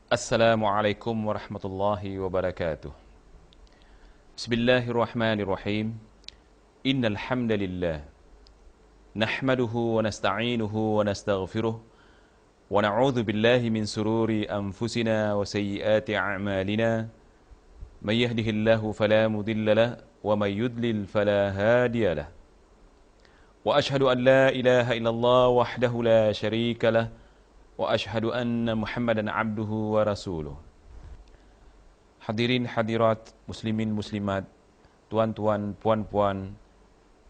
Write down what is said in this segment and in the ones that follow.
Assalamualaikum warahmatullahi wabarakatuh. Bismillahirrahmanirrahim. Innal hamdalillah nahmaduhu wa nasta'inuhu wa nastaghfiruh wa na'udzu billahi min sururi anfusina wa sayyiati a'malina. May yahdihillahu fala mudilla lahu wa may yudlil fala hadiya lahu. Wa ashhadu an la ilaha illallah wahdahu la syarika lahu wa ashhadu anna Muhammadan abduhu wa rasuluh. Hadirin hadirat, muslimin muslimat, tuan-tuan, puan-puan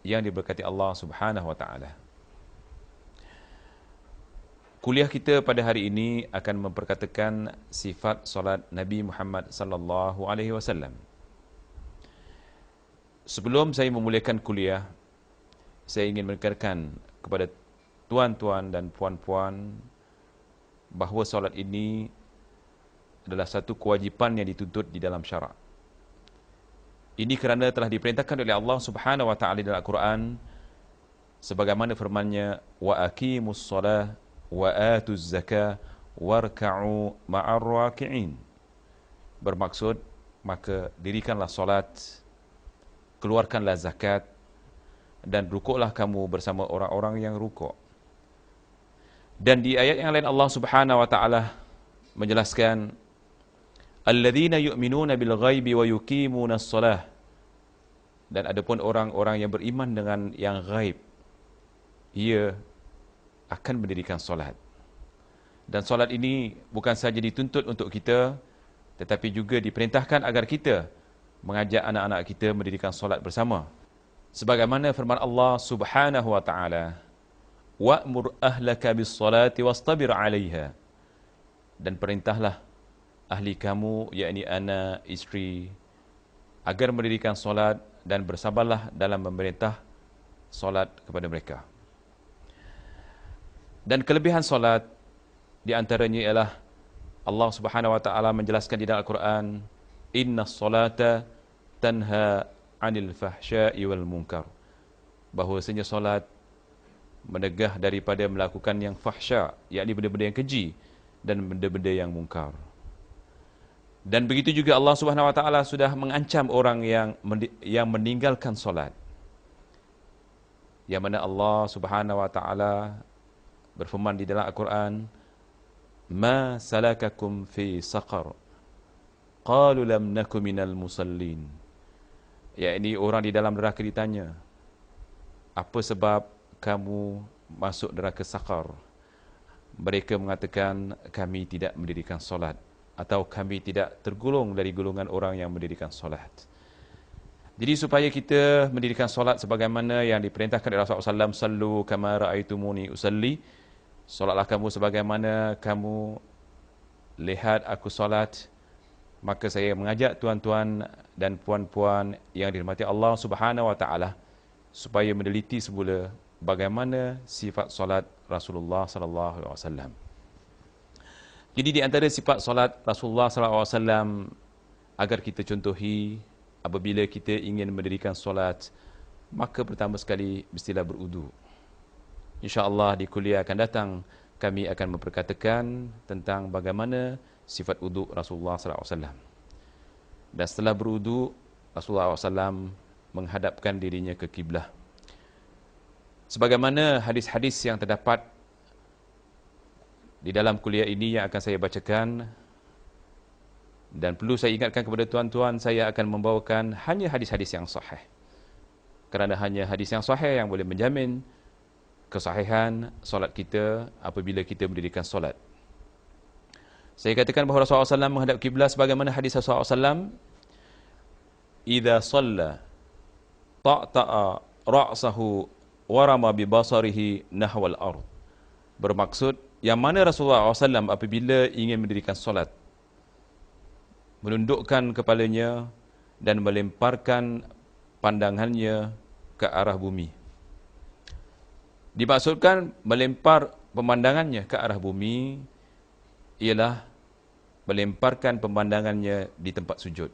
yang diberkati Allah Subhanahu wa taala. Kuliah kita pada hari ini akan memperkatakan sifat solat Nabi Muhammad sallallahu alaihi wasallam. Sebelum saya memulakan kuliah, saya ingin menekankan kepada tuan-tuan dan puan-puan bahawa solat ini adalah satu kewajipan yang dituntut di dalam syarak. Ini kerana telah diperintahkan oleh Allah Subhanahu wa taala dalam Al-Quran sebagaimana firman-Nya, wa aqimus shalah wa atuz zakah warka'u ma'ar raki'in. Bermaksud, maka dirikanlah solat, keluarkanlah zakat, dan rukuklah kamu bersama orang-orang yang rukuk. Dan di ayat yang lain Allah Subhanahu wa taala menjelaskan, alladzina yu'minuna bil ghaibi wa yuqimuna as-salah. Dan adapun orang-orang yang beriman dengan yang ghaib, ia akan mendirikan solat. Dan solat ini bukan sahaja dituntut untuk kita, tetapi juga diperintahkan agar kita mengajak anak-anak kita mendirikan solat bersama. Sebagaimana firman Allah Subhanahu wa taala, wa'mur ahlaka bis-salati wastabir 'alaiha. Dan perintahlah ahli kamu, yakni anak, isteri, agar mendirikan solat dan bersabarlah dalam memerintah solat kepada mereka. Dan kelebihan solat di antaranya ialah Allah Subhanahu wa taala menjelaskan di dalam Al-Quran, innas solata tanha 'anil fahsya'i wal munkar. Bahwasanya solat menegah daripada melakukan yang fahsya, yakni benda-benda yang keji, dan benda-benda yang mungkar. Dan begitu juga Allah Subhanahu wa taala sudah mengancam orang yang meninggalkan solat. Yang mana Allah Subhanahu wa taala berfirman di dalam Al-Quran, ma salakakum fi saqar qalu lam naku minal musallin. Yakni orang di dalam neraka ditanya, apa sebab kamu masuk neraka saqar? Mereka mengatakan, kami tidak mendirikan solat, atau kami tidak tergolong dari golongan orang yang mendirikan solat. Jadi supaya kita mendirikan solat sebagaimana yang diperintahkan oleh Rasulullah SAW, sallu kama ra'aitumuni usalli. Solatlah kamu sebagaimana kamu lihat aku solat. Maka saya mengajak tuan-tuan dan puan-puan yang dirahmati Allah Subhanahu wa taala supaya meneliti semula bagaimana sifat solat Rasulullah sallallahu alaihi wasallam. Jadi di antara sifat solat Rasulullah sallallahu alaihi wasallam agar kita contohi apabila kita ingin mendirikan solat, maka pertama sekali mestilah berudu. Insya-Allah di kuliah akan datang kami akan memperkatakan tentang bagaimana sifat wudu Rasulullah sallallahu alaihi wasallam. Dan setelah berudu, Rasulullah sallallahu alaihi wasallam menghadapkan dirinya ke kiblah. Sebagaimana hadis-hadis yang terdapat di dalam kuliah ini yang akan saya bacakan, dan perlu saya ingatkan kepada tuan-tuan, saya akan membawakan hanya hadis-hadis yang sahih. Kerana hanya hadis yang sahih yang boleh menjamin kesahihan solat kita apabila kita mendirikan solat. Saya katakan bahawa Rasulullah SAW menghadap kiblat sebagaimana hadis Rasulullah SAW, idza shalla ta'ta'a ra'sahu warama bi basarihi nahwal ard. Bermaksud, yang mana Rasulullah SAW apabila ingin mendirikan solat, menundukkan kepalanya dan melemparkan pandangannya ke arah bumi. Dimaksudkan melempar pemandangannya ke arah bumi ialah melemparkan pemandangannya di tempat sujud.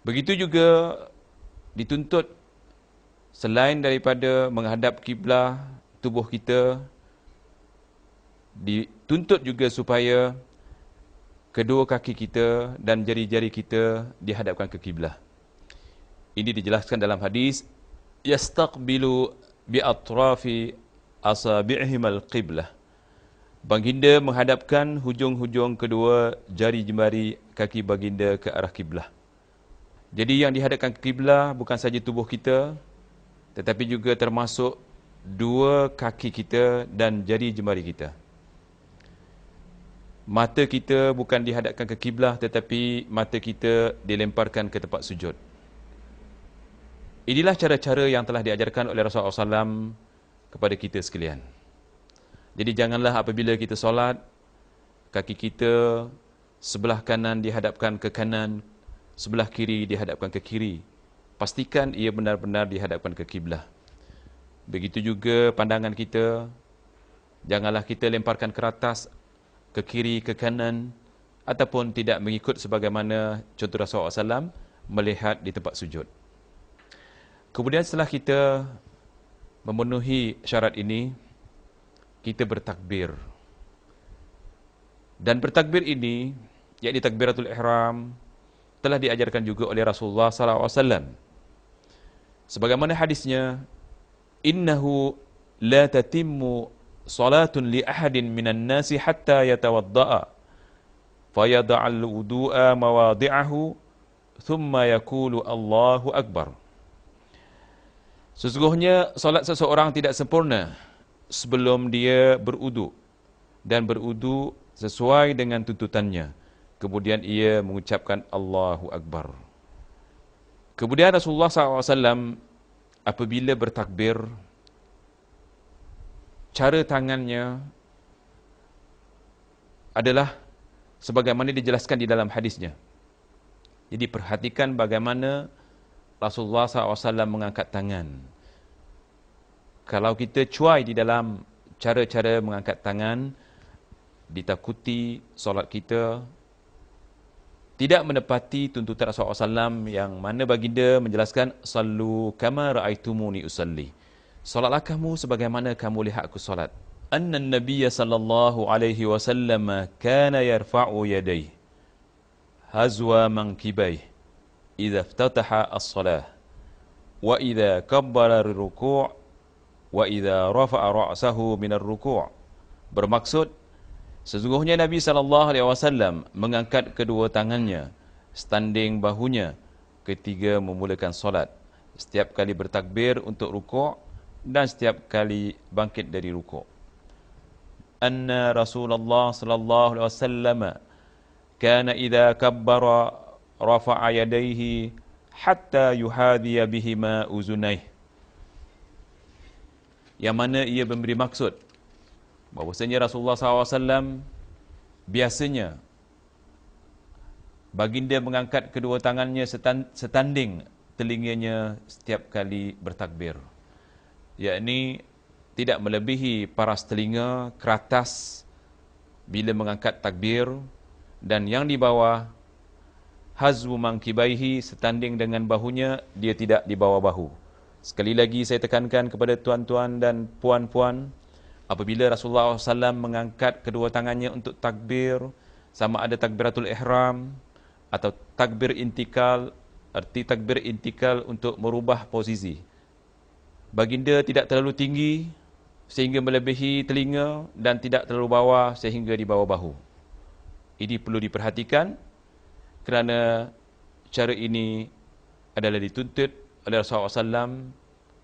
Begitu juga dituntut selain daripada menghadap kiblah tubuh kita, Dituntut juga supaya kedua kaki kita dan jari-jari kita dihadapkan ke kiblah. Ini dijelaskan dalam hadis, yastaqbilu bi atrafi asabi'ihim al-qiblah. Baginda menghadapkan hujung-hujung kedua jari jemari kaki baginda ke arah kiblah. Jadi yang dihadapkan ke kiblah bukan saja tubuh kita, tetapi juga termasuk dua kaki kita dan jari jemari kita. Mata kita bukan dihadapkan ke kiblah, tetapi mata kita dilemparkan ke tempat sujud. Inilah cara-cara yang telah diajarkan oleh Rasulullah SAW kepada kita sekalian. Jadi janganlah apabila kita solat, kaki kita sebelah kanan dihadapkan ke kanan, sebelah kiri dihadapkan ke kiri. Pastikan ia benar-benar dihadapkan ke kiblah. Begitu juga pandangan kita, janganlah kita lemparkan ke atas, ke kiri, ke kanan, ataupun tidak mengikut sebagaimana contoh Rasulullah SAW melihat di tempat sujud. Kemudian setelah kita memenuhi syarat ini, kita bertakbir. Dan bertakbir ini, yakni takbiratul ihram, telah diajarkan juga oleh Rasulullah SAW. Sebagaimana hadisnya, innahu la tatimmu salatun li ahadin minan nasi hatta yatawadda'a fayada'al wudu'a mawadi'ahu thumma yakulu Allahu Akbar. Sesungguhnya solat seseorang tidak sempurna sebelum dia berudu dan berudu sesuai dengan tuntutannya. Kemudian ia mengucapkan Allahu Akbar. Kemudian Rasulullah SAW apabila bertakbir, cara tangannya adalah sebagaimana dijelaskan di dalam hadisnya. Jadi perhatikan bagaimana Rasulullah SAW mengangkat tangan. Kalau kita cuai di dalam cara-cara mengangkat tangan, ditakuti solat kita tidak menepati tuntutan Rasulullah SAW yang mana baginda menjelaskan, Sallu kama ra'aitumuni usalli. Solatlah kamu sebagaimana kamu lihat aku solat. Anna Nabiya sallallahu alaihi wasallam kana yarfa'u yadayhi hazwa mankibayhi idza iftataha as-salah wa idza kabbara ar-ruku' wa idza rafa'a ra'sahu min ar-ruku'. Bermaksud, sesungguhnya Nabi SAW mengangkat kedua tangannya, standing bahunya ketika memulakan solat, setiap kali bertakbir untuk rukuk dan setiap kali bangkit dari rukuk. Anna Rasulullah sallallahu alaihi wasallam kana idza kabbara rafa'a yadayhi hatta yuhadhiya bihima uzunayh. Yang mana ia memberi maksud bahwasanya Rasulullah SAW biasanya baginda mengangkat kedua tangannya setanding telinganya setiap kali bertakbir, yakni tidak melebihi paras telinga ke atas bila mengangkat takbir, dan yang di bawah hazwu mankibaihi, setanding dengan bahunya, dia tidak di bawah bahu. Sekali lagi saya tekankan kepada tuan-tuan dan puan-puan, apabila Rasulullah SAW mengangkat kedua tangannya untuk takbir, sama ada takbiratul ihram atau takbir intikal, arti takbir intikal untuk merubah posisi. Baginda tidak terlalu tinggi sehingga melebihi telinga dan tidak terlalu bawah sehingga di bawah bahu. Ini perlu diperhatikan kerana cara ini adalah dituntut oleh Rasulullah SAW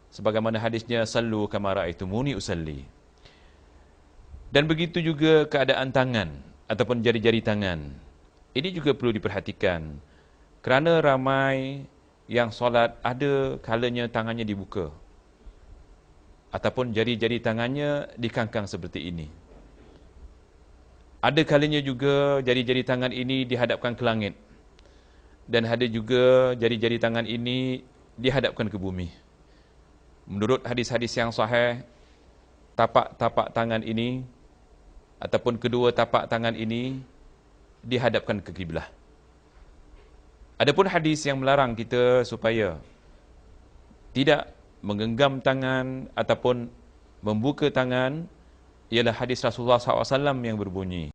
sebagaimana hadisnya, Sallu kama ra'aitumuni usalli. Dan begitu juga keadaan tangan ataupun jari-jari tangan. Ini juga perlu diperhatikan kerana ramai yang solat ada kalanya tangannya dibuka ataupun jari-jari tangannya dikangkang seperti ini. Ada kalanya juga jari-jari tangan ini dihadapkan ke langit, dan ada juga jari-jari tangan ini dihadapkan ke bumi. Menurut hadis-hadis yang sahih, tapak-tapak tangan ini ataupun kedua tapak tangan ini dihadapkan ke kiblah. Adapun hadis yang melarang kita supaya tidak menggenggam tangan ataupun membuka tangan ialah hadis Rasulullah SAW yang berbunyi,